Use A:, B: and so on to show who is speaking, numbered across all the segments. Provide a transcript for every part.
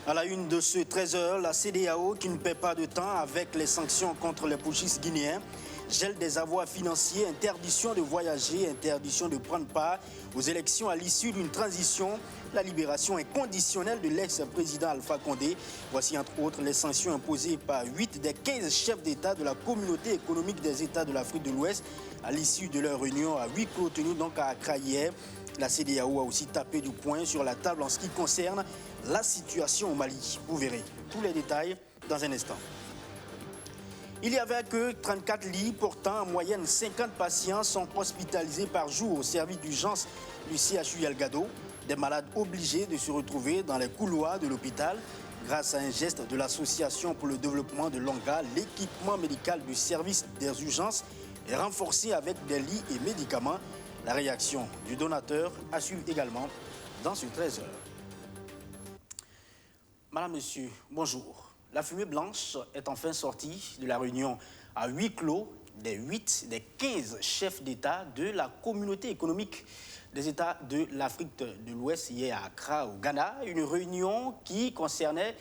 A: À la une de ce 13h, la CEDEAO qui ne paie pas de temps avec les sanctions contre les putschistes guinéens, gel des avoirs financiers, interdiction de voyager, interdiction de prendre part aux élections à l'issue d'une transition, la libération inconditionnelle de l'ex-président Alpha Condé. Voici entre autres les sanctions imposées par 8 des 15 chefs d'État de la communauté économique des États de l'Afrique de l'Ouest à l'issue de leur réunion à huis clos tenue donc à Accra hier. La CEDEAO a aussi tapé du poing sur la table en ce qui concerne la situation au Mali. Vous verrez tous les détails dans un instant. Il n'y avait que 34 lits portant en moyenne 50 patients sont hospitalisés par jour au service d'urgence du CHU Elgado. Des malades obligés de se retrouver dans les couloirs de l'hôpital. Grâce à un geste de l'Association pour le développement de l'ONGA, l'équipement médical du service des urgences est renforcé avec des lits et médicaments. La réaction du donateur a suivi également dans ce 13h. Madame, Monsieur, bonjour. La fumée blanche est enfin sortie de la réunion à huis clos des 8 des 15 chefs d'État de la communauté économique des États de l'Afrique de l'Ouest hier à Accra, au Ghana. Une réunion qui concernait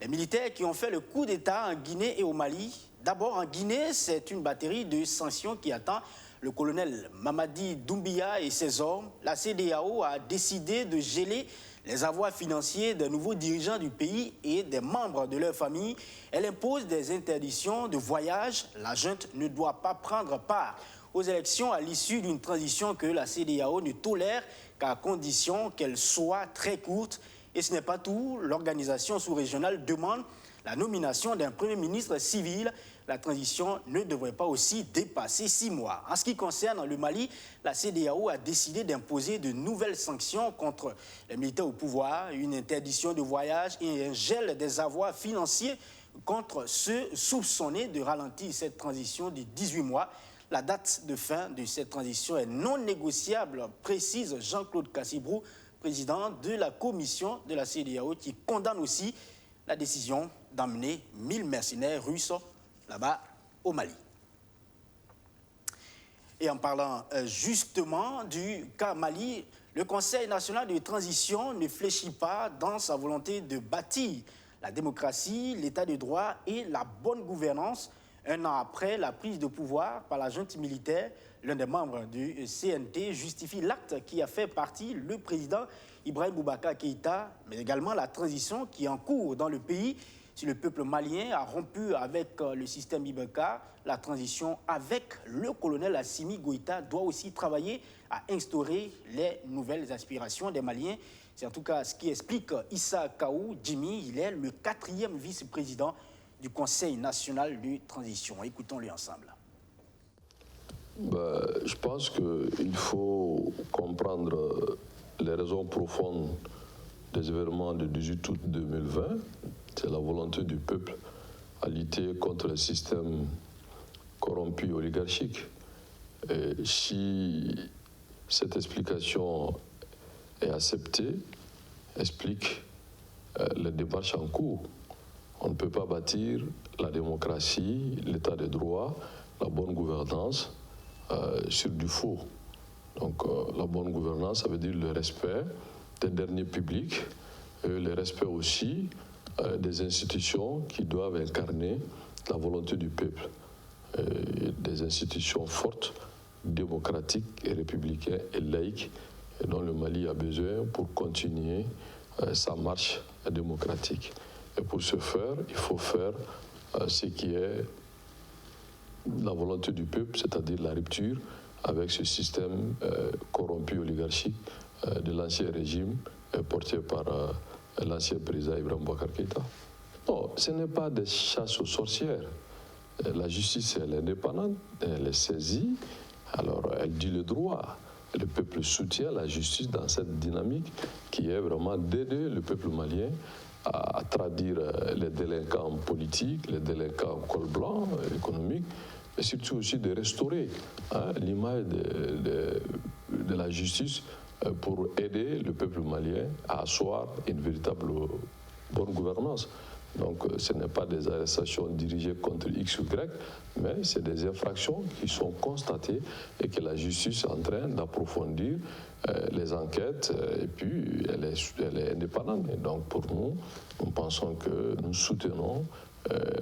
A: les militaires qui ont fait le coup d'État en Guinée et au Mali. D'abord, en Guinée, c'est une batterie de sanctions qui attend le colonel Mamadi Doumbia et ses hommes. La CEDEAO a décidé de geler les avoirs financiers des nouveaux dirigeants du pays et des membres de leur famille. Elle impose des interdictions de voyage. La junte ne doit pas prendre part aux élections à l'issue d'une transition que la CEDEAO ne tolère qu'à condition qu'elle soit très courte. Et ce n'est pas tout. L'organisation sous-régionale demande la nomination d'un Premier ministre civil. La transition ne devrait pas aussi dépasser 6 mois. En ce qui concerne le Mali, la CEDEAO a décidé d'imposer de nouvelles sanctions contre les militaires au pouvoir, une interdiction de voyage et un gel des avoirs financiers contre ceux soupçonnés de ralentir cette transition de 18 mois. La date de fin de cette transition est non négociable, précise Jean-Claude Cassibrou, président de la commission de la CEDEAO, qui condamne aussi la décision d'emmener 1000 mercenaires russes là-bas au Mali. Et en parlant justement du cas Mali, le Conseil national de transition ne fléchit pas dans sa volonté de bâtir la démocratie, l'état de droit et la bonne gouvernance. Un an après la prise de pouvoir par la junte militaire, l'un des membres du CNT justifie l'acte qui a fait partie le président Ibrahim Boubacar Keïta, mais également la transition qui est en cours dans le pays. Si le peuple malien a rompu avec le système Ibeka, la transition avec le colonel Assimi Goïta doit aussi travailler à instaurer les nouvelles aspirations des Maliens. C'est en tout cas ce qui explique Issa Kaou Jimmy. Il est le 4e vice-président du Conseil national de transition. Écoutons-le ensemble.
B: Je pense qu'il faut comprendre les raisons profondes des événements du 18 août 2020. C'est la volonté du peuple à lutter contre le système corrompu oligarchique. Et si cette explication est acceptée, explique les démarches en cours. On ne peut pas bâtir la démocratie, l'état de droit, la bonne gouvernance sur du faux. Donc la bonne gouvernance, ça veut dire le respect des derniers publics, et le respect aussi des institutions qui doivent incarner la volonté du peuple. Des institutions fortes, démocratiques et républicaines et laïques dont le Mali a besoin pour continuer sa marche démocratique. Et pour ce faire, il faut faire ce qui est la volonté du peuple, c'est-à-dire la rupture avec ce système corrompu oligarchique de l'ancien régime porté par l'ancien président Ibrahim Boubacar Keïta. Non, ce n'est pas des chasses aux sorcières. La justice, elle est indépendante, elle est saisie, alors elle dit le droit. Le peuple soutient la justice dans cette dynamique qui est vraiment d'aider le peuple malien à traduire les délinquants politiques, les délinquants en col blanc, économiques, mais surtout aussi de restaurer l'image de la justice pour aider le peuple malien à asseoir une véritable bonne gouvernance. Donc ce n'est pas des arrestations dirigées contre X ou Y, mais c'est des infractions qui sont constatées et que la justice est en train d'approfondir les enquêtes et puis elle est indépendante. Et donc pour nous pensons que nous soutenons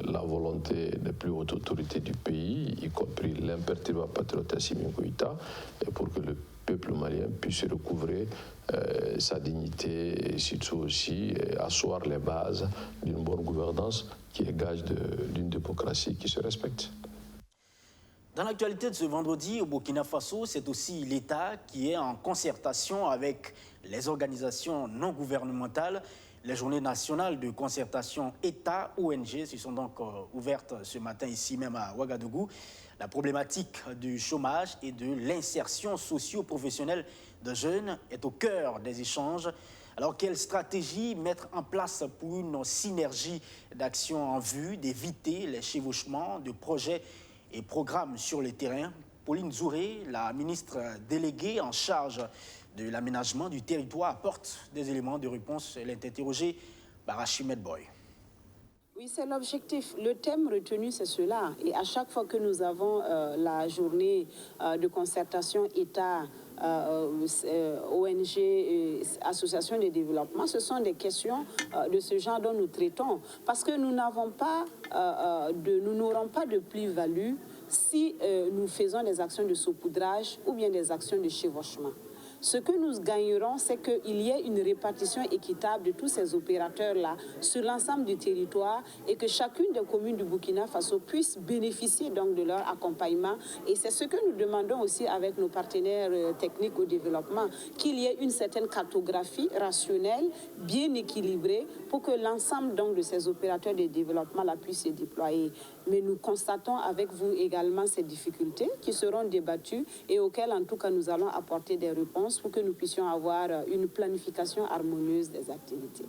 B: la volonté des plus hautes autorités du pays, y compris l'imperturbable patriote Assimi Goïta, et pour que le peuple malien puisse recouvrer sa dignité et surtout aussi asseoir les bases d'une bonne gouvernance qui est gage d'une démocratie qui se respecte.
A: Dans l'actualité de ce vendredi au Burkina Faso, c'est aussi l'État qui est en concertation avec les organisations non gouvernementales. Les journées nationales de concertation État-ONG se sont donc ouvertes ce matin ici même à Ouagadougou. La problématique du chômage et de l'insertion socio-professionnelle de jeunes est au cœur des échanges. Alors, quelle stratégie mettre en place pour une synergie d'action en vue d'éviter les chevauchements de projets et programmes sur le terrain? Pauline Zouré, la ministre déléguée en charge de l'aménagement du territoire, apporte des éléments de réponse. Elle est interrogée par Archimède Boy.
C: Oui, c'est l'objectif. Le thème retenu, c'est cela. Et à chaque fois que nous avons la journée de concertation État, ONG, associations de développement, ce sont des questions de ce genre dont nous traitons. Parce que nous n'aurons pas de plus-value si nous faisons des actions de saupoudrage ou bien des actions de chevauchement. Ce que nous gagnerons, c'est qu'il y ait une répartition équitable de tous ces opérateurs-là sur l'ensemble du territoire et que chacune des communes du Burkina Faso puisse bénéficier donc de leur accompagnement. Et c'est ce que nous demandons aussi avec nos partenaires techniques au développement, qu'il y ait une certaine cartographie rationnelle, bien équilibrée, pour que l'ensemble donc de ces opérateurs de développement-là puisse se déployer. Mais nous constatons avec vous également ces difficultés qui seront débattues et auxquelles en tout cas nous allons apporter des réponses pour que nous puissions avoir une planification harmonieuse des activités.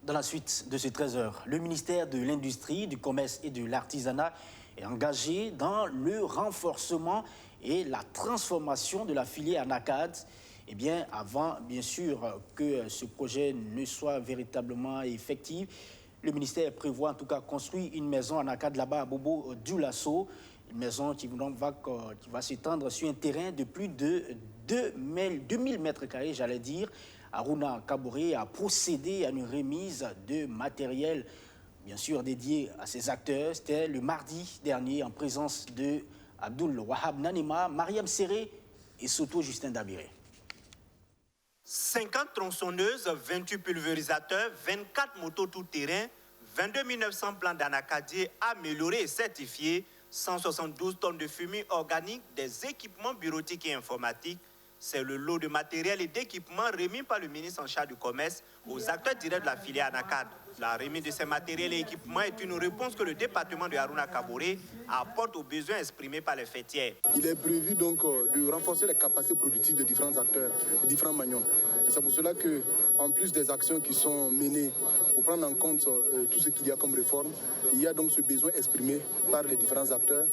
A: Dans la suite de ces 13 heures, le ministère de l'Industrie, du Commerce et de l'Artisanat est engagé dans le renforcement et la transformation de la filière ANACAD. Eh bien, avant, bien sûr, que ce projet ne soit véritablement effectif, le ministère prévoit en tout cas construire une maison ANACAD là-bas à Bobo Dioulasso, une maison qui va s'étendre sur un terrain de plus de 2000 mètres carrés, j'allais dire. Aruna Kaboré a procédé à une remise de matériel, bien sûr dédié à ces acteurs. C'était le mardi dernier en présence de Abdoul Wahab Nanema, Mariam Serré et Soto Justin Dabiré.
D: 50 tronçonneuses, 28 pulvérisateurs, 24 motos tout-terrain, 22 900 plants d'anacadier améliorés et certifiés, 172 tonnes de fumée organique, des équipements bureautiques et informatiques. C'est le lot de matériel et d'équipements remis par le ministre en charge du commerce aux acteurs directs de la filière ANACAD. La remise de ces matériels et équipements est une réponse que le département de Aruna Kaboré apporte aux besoins exprimés par les fêtières.
E: Il est prévu donc de renforcer les capacités productives de différents acteurs, de différents magnons. C'est pour cela qu'en plus des actions qui sont menées pour prendre en compte tout ce qu'il y a comme réforme, il y a donc ce besoin exprimé par les différents acteurs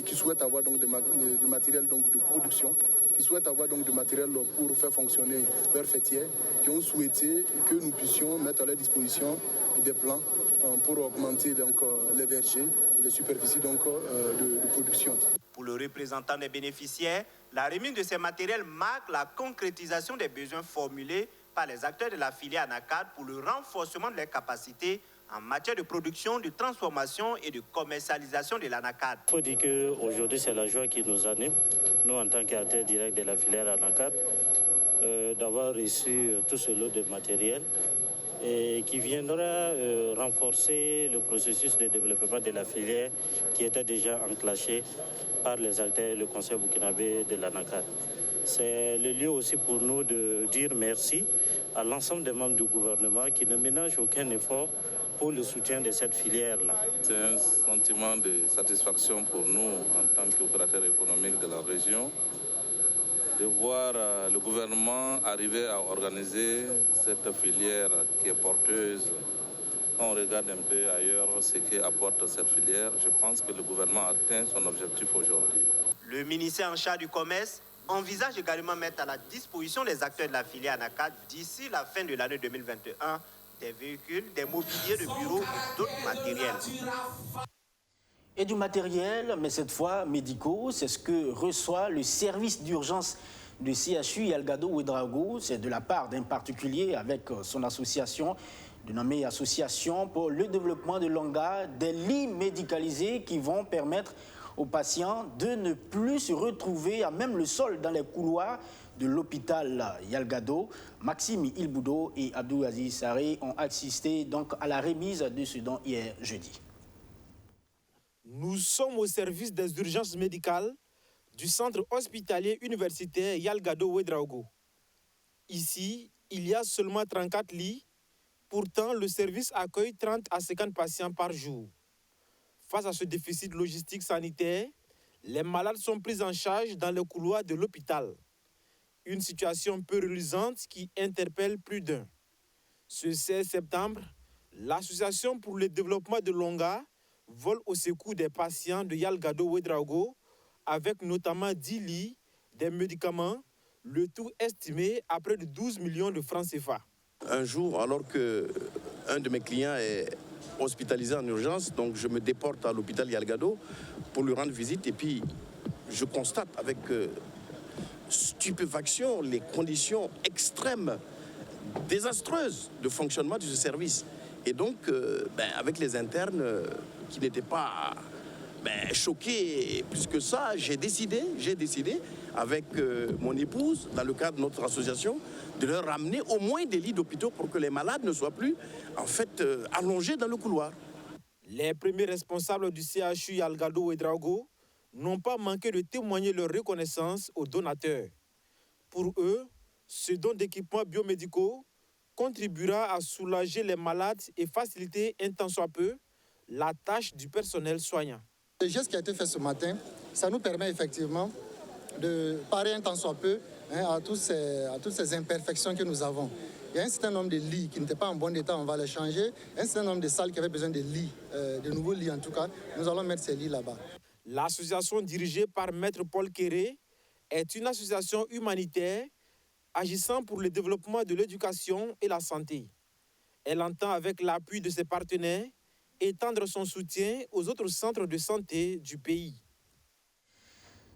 E: qui souhaitent avoir donc du matériel donc, de production, qui souhaitent avoir donc du matériel pour faire fonctionner leurs fêtières, qui ont souhaité que nous puissions mettre à leur disposition des plans pour augmenter donc, les vergers, les superficies donc, de production.
D: Pour le représentant des bénéficiaires, la remise de ces matériels marque la concrétisation des besoins formulés par les acteurs de la filière ANACAD pour le renforcement de leurs capacités en matière de production, de transformation et de commercialisation de l'ANACAD.
F: Il faut dire qu'aujourd'hui, c'est la joie qui nous anime, nous en tant qu'acteurs directs de la filière ANACAD, d'avoir reçu tout ce lot de matériel et qui viendra renforcer le processus de développement de la filière qui était déjà enclenché par les acteurs et le conseil burkinabé de l'ANACAD. C'est le lieu aussi pour nous de dire merci à l'ensemble des membres du gouvernement qui ne ménagent aucun effort pour le soutien de cette filière-là.
G: C'est un sentiment de satisfaction pour nous en tant qu'opérateurs économiques de la région de voir le gouvernement arriver à organiser cette filière qui est porteuse. Quand on regarde un peu ailleurs ce qu'apporte cette filière, je pense que le gouvernement a atteint son objectif aujourd'hui.
D: Le ministère en charge du commerce envisage également mettre à la disposition des acteurs de la filière ANACAD d'ici la fin de l'année 2021 des véhicules, des mobiliers de bureau et d'autres matériels.
A: Et du matériel, mais cette fois médicaux, c'est ce que reçoit le service d'urgence de CHU Yalgado Ouedraogo. C'est de la part d'un particulier avec son association, dénommée Association pour le développement de l'Onga, des lits médicalisés qui vont permettre aux patients de ne plus se retrouver à même le sol dans les couloirs de l'hôpital Yalgado. Maxime Ilboudo et Abdou Aziz Saré ont assisté donc à la remise de ce don hier jeudi.
H: Nous sommes au service des urgences médicales du centre hospitalier universitaire Yalgado Ouedraogo. Ici, il y a seulement 34 lits. Pourtant, le service accueille 30 à 50 patients par jour. Face à ce déficit logistique sanitaire, les malades sont pris en charge dans le couloir de l'hôpital. Une situation peu reluisante qui interpelle plus d'un. Ce 16 septembre, l'Association pour le développement de l'Onga vole au secours des patients de Yalgado Ouedraogo avec notamment 10 lits, des médicaments, le tout estimé à près de 12 millions de francs CFA.
I: Un jour, alors qu'un de mes clients est hospitalisé en urgence, donc je me déporte à l'hôpital Yalgado pour lui rendre visite et puis je constate avec stupéfaction les conditions extrêmes, désastreuses de fonctionnement de ce service. Et donc, avec les internes qui n'étaient pas choqués plus que ça, j'ai décidé avec mon épouse, dans le cadre de notre association, de leur ramener au moins des lits d'hôpitaux pour que les malades ne soient plus allongés dans le couloir.
H: Les premiers responsables du CHU Yalgado Ouedraogo n'ont pas manqué de témoigner leur reconnaissance aux donateurs. Pour eux, ce don d'équipements biomédicaux contribuera à soulager les malades et faciliter un tant soit peu la tâche du personnel soignant.
J: Le geste qui a été fait ce matin, ça nous permet effectivement de parer un tant soit peu à toutes ces imperfections que nous avons. Il y a un certain nombre de lits qui n'étaient pas en bon état, on va les changer. Un certain nombre de salles qui avaient besoin de lits, de nouveaux lits en tout cas, nous allons mettre ces lits là-bas.
H: L'association dirigée par Maître Paul Kéré est une association humanitaire agissant pour le développement de l'éducation et la santé. Elle entend, avec l'appui de ses partenaires, étendre son soutien aux autres centres de santé du pays.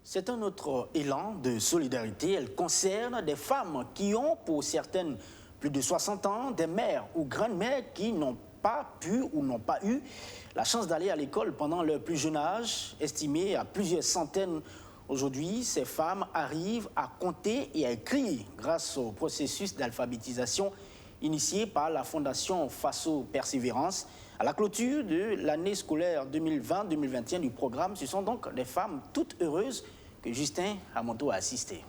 A: C'est un autre élan de solidarité. Elle concerne des femmes qui ont, pour certaines, plus de 60 ans, des mères ou grandes-mères qui n'ont pas pu ou n'ont pas eu la chance d'aller à l'école pendant leur plus jeune âge, estimé à plusieurs centaines. Aujourd'hui, ces femmes arrivent à compter et à écrire grâce au processus d'alphabétisation initié par la Fondation Faso Persévérance. À la clôture de l'année scolaire 2020-2021 du programme, ce sont donc des femmes toutes heureuses que Justin Amonto a assisté.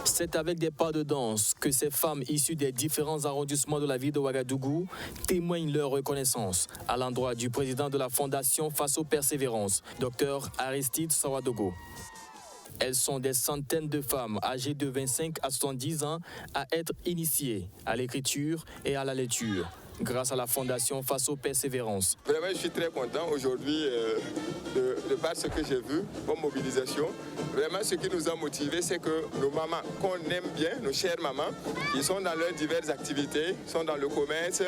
K: C'est avec des pas de danse que ces femmes issues des différents arrondissements de la ville de Ouagadougou témoignent leur reconnaissance à l'endroit du président de la Fondation Faso Persévérance, Dr Aristide Sawadogo. Elles sont des centaines de femmes âgées de 25 à 70 ans à être initiées à l'écriture et à la lecture grâce à la Fondation Faso Persévérance.
L: Vraiment, je suis très content aujourd'hui de par ce que j'ai vu comme mobilisation. Vraiment, ce qui nous a motivés, c'est que nos mamans, qu'on aime bien, nos chères mamans, qui sont dans leurs diverses activités, sont dans le commerce,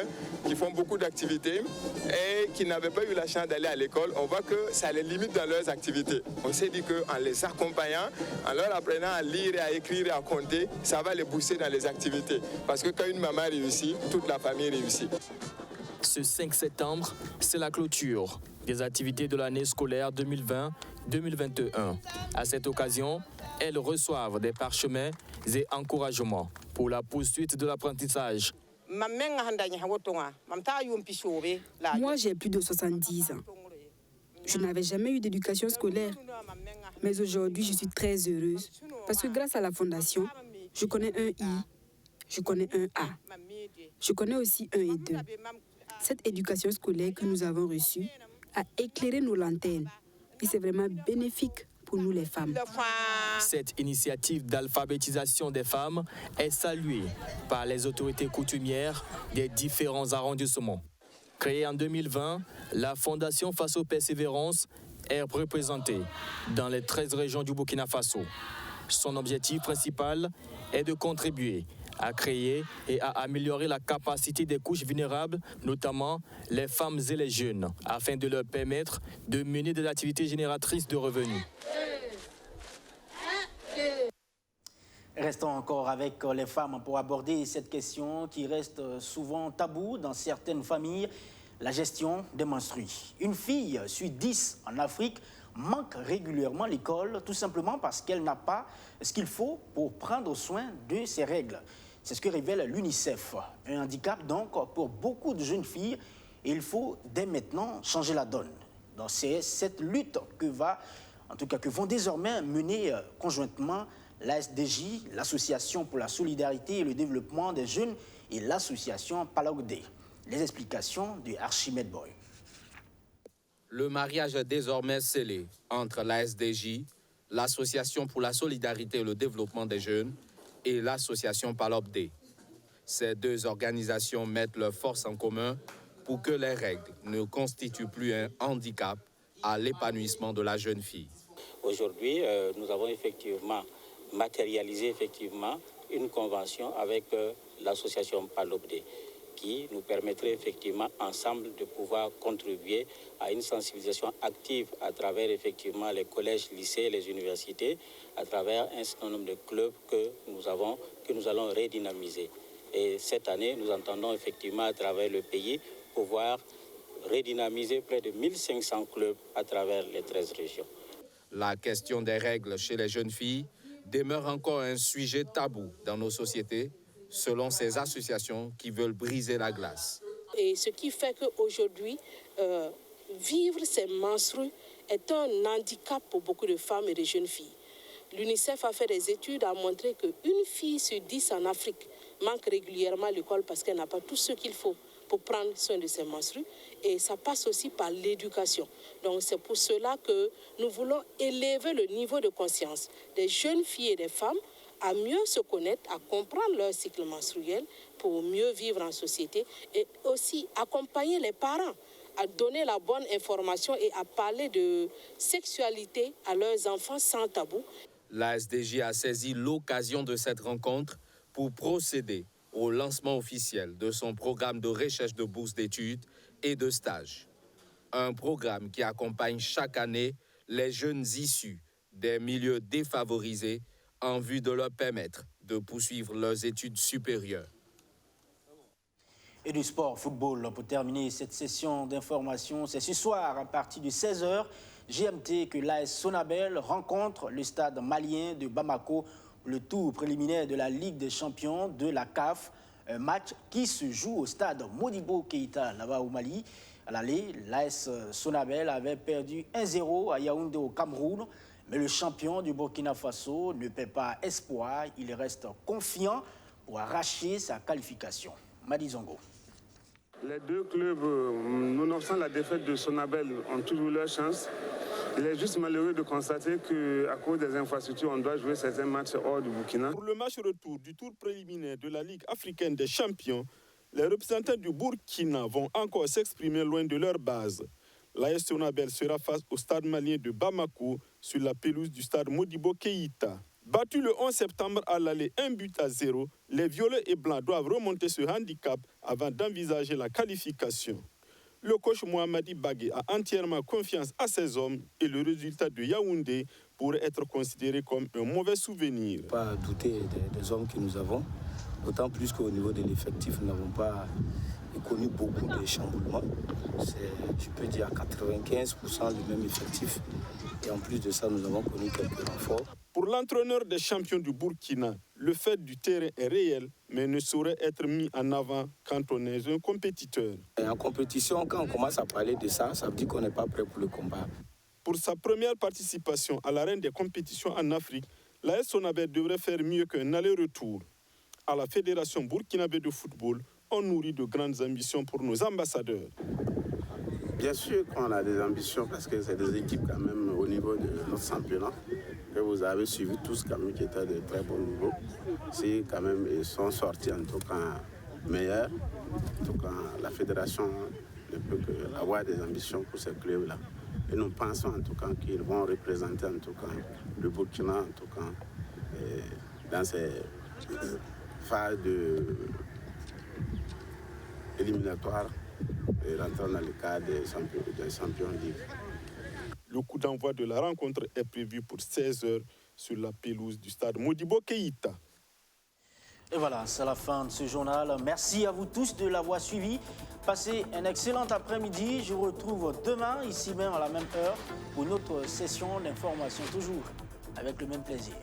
L: qui font beaucoup d'activités et qui n'avaient pas eu la chance d'aller à l'école, on voit que ça les limite dans leurs activités. On s'est dit qu'en les accompagnant, en leur apprenant à lire et à écrire et à compter, ça va les booster dans les activités. Parce que quand une maman réussit, toute la famille réussit.
K: Ce 5 septembre, c'est la clôture des activités de l'année scolaire 2020-2021. À cette occasion, elles reçoivent des parchemins et encouragements pour la poursuite de l'apprentissage.
M: Moi, j'ai plus de 70 ans. Je n'avais jamais eu d'éducation scolaire. Mais aujourd'hui, je suis très heureuse parce que grâce à la Fondation, je connais un I, je connais un A. Je connais aussi 1 et 2. Cette éducation scolaire que nous avons reçue a éclairé nos lanternes et c'est vraiment bénéfique pour nous les femmes.
K: Cette initiative d'alphabétisation des femmes est saluée par les autorités coutumières des différents arrondissements. Créée en 2020, la Fondation Faso Persévérance est représentée dans les 13 régions du Burkina Faso. Son objectif principal est de contribuer à créer et à améliorer la capacité des couches vulnérables, notamment les femmes et les jeunes, afin de leur permettre de mener des activités génératrices de revenus.
A: Restons encore avec les femmes pour aborder cette question qui reste souvent taboue dans certaines familles, la gestion des menstrues. Une fille sur 10 en Afrique manque régulièrement l'école, tout simplement parce qu'elle n'a pas ce qu'il faut pour prendre soin de ses règles. C'est ce que révèle l'UNICEF. Un handicap donc pour beaucoup de jeunes filles et il faut dès maintenant changer la donne. Donc c'est cette lutte que vont désormais mener conjointement l'ASDJ, l'Association pour la solidarité et le développement des jeunes et l'association Palaude. Les explications de Archimède Boy.
N: Le mariage est désormais scellé entre l'ASDJ, l'Association pour la solidarité et le développement des jeunes et l'association Palaude. Ces deux organisations mettent leurs forces en commun pour que les règles ne constituent plus un handicap à l'épanouissement de la jeune fille.
F: Aujourd'hui, nous avons effectivement matérialisé une convention avec l'association Palaude qui nous permettrait effectivement ensemble de pouvoir contribuer à une sensibilisation active à travers effectivement les collèges, lycées, les universités, à travers un certain nombre de clubs que nous allons redynamiser. Et cette année, nous entendons effectivement à travers le pays pouvoir redynamiser près de 1500 clubs à travers les 13 régions.
N: La question des règles chez les jeunes filles demeure encore un sujet tabou dans nos sociétés, selon ces associations qui veulent briser la glace.
O: Et ce qui fait qu'aujourd'hui, vivre ces menstrues est un handicap pour beaucoup de femmes et de jeunes filles. L'UNICEF a fait des études, a montré qu'une fille sur 10 en Afrique manque régulièrement à l'école parce qu'elle n'a pas tout ce qu'il faut pour prendre soin de ses menstrues. Et ça passe aussi par l'éducation. Donc c'est pour cela que nous voulons élever le niveau de conscience des jeunes filles et des femmes à mieux se connaître, à comprendre leur cycle menstruel pour mieux vivre en société et aussi accompagner les parents à donner la bonne information et à parler de sexualité à leurs enfants sans tabou.
N: La SDJ a saisi l'occasion de cette rencontre pour procéder au lancement officiel de son programme de recherche de bourse d'études et de stages. Un programme qui accompagne chaque année les jeunes issus des milieux défavorisés en vue de leur permettre de poursuivre leurs études supérieures.
A: Et du sport, football, pour terminer cette session d'information, c'est ce soir à partir de 16h, GMT, que l'AS Sonabel rencontre le stade malien de Bamako, le tour préliminaire de la Ligue des champions de la CAF, un match qui se joue au stade Modibo Keïta, là-bas au Mali. À l'aller, l'AS Sonabel avait perdu 1-0 à Yaoundé au Cameroun, mais le champion du Burkina Faso ne perd pas espoir, il reste confiant pour arracher sa qualification. Madi Zongo.
P: Les deux clubs, nonobstant la défaite de Sonabel, ont toujours leur chance. Il est juste malheureux de constater qu'à cause des infrastructures, on doit jouer certains matchs hors du Burkina.
H: Pour le match retour du tour préliminaire de la Ligue africaine des champions, les représentants du Burkina vont encore s'exprimer loin de leur base. L'AS Sonabel sera face au stade malien de Bamako sur la pelouse du stade Modibo Keïta. Battu le 11 septembre à l'aller 1-0, les violets et blancs doivent remonter ce handicap avant d'envisager la qualification. Le coach Mohamadi Bagué a entièrement confiance à ses hommes et le résultat de Yaoundé pourrait être considéré comme un mauvais souvenir.
Q: Pas douter des hommes que nous avons, d'autant plus qu'au niveau de l'effectif, nous n'avons pas connu beaucoup de chamboulements. C'est, je peux dire, à 95% le même effectif. Et en plus de ça, nous avons connu quelques renforts.
H: Pour l'entraîneur des champions du Burkina, le fait du terrain est réel, mais ne saurait être mis en avant quand on est un compétiteur.
Q: Et en compétition, quand on commence à parler de ça, ça veut dire qu'on n'est pas prêt pour le combat.
H: Pour sa première participation à l'arène des compétitions en Afrique, l'AS Sonabel devrait faire mieux qu'un aller-retour. À la Fédération burkinabé de football, on nourrit de grandes ambitions pour nos ambassadeurs.
R: Bien sûr qu'on a des ambitions parce que c'est des équipes quand même au niveau de notre championnat que vous avez suivi tous quand même qui étaient de très bon niveau. Si quand même ils sont sortis en tout cas meilleurs, en tout cas la fédération ne peut qu'avoir des ambitions pour ces clubs-là. Et nous pensons en tout cas qu'ils vont représenter en tout cas le Burkina en tout cas dans ces phase de éliminatoire et rentrant dans le cadre des champions League.
H: Le coup d'envoi de la rencontre est prévu pour 16h sur la pelouse du stade Modibo Keïta.
A: Et voilà, c'est la fin de ce journal. Merci à vous tous de l'avoir suivi. Passez un excellent après-midi. Je vous retrouve demain, ici même à la même heure, pour une autre session d'information, toujours avec le même plaisir.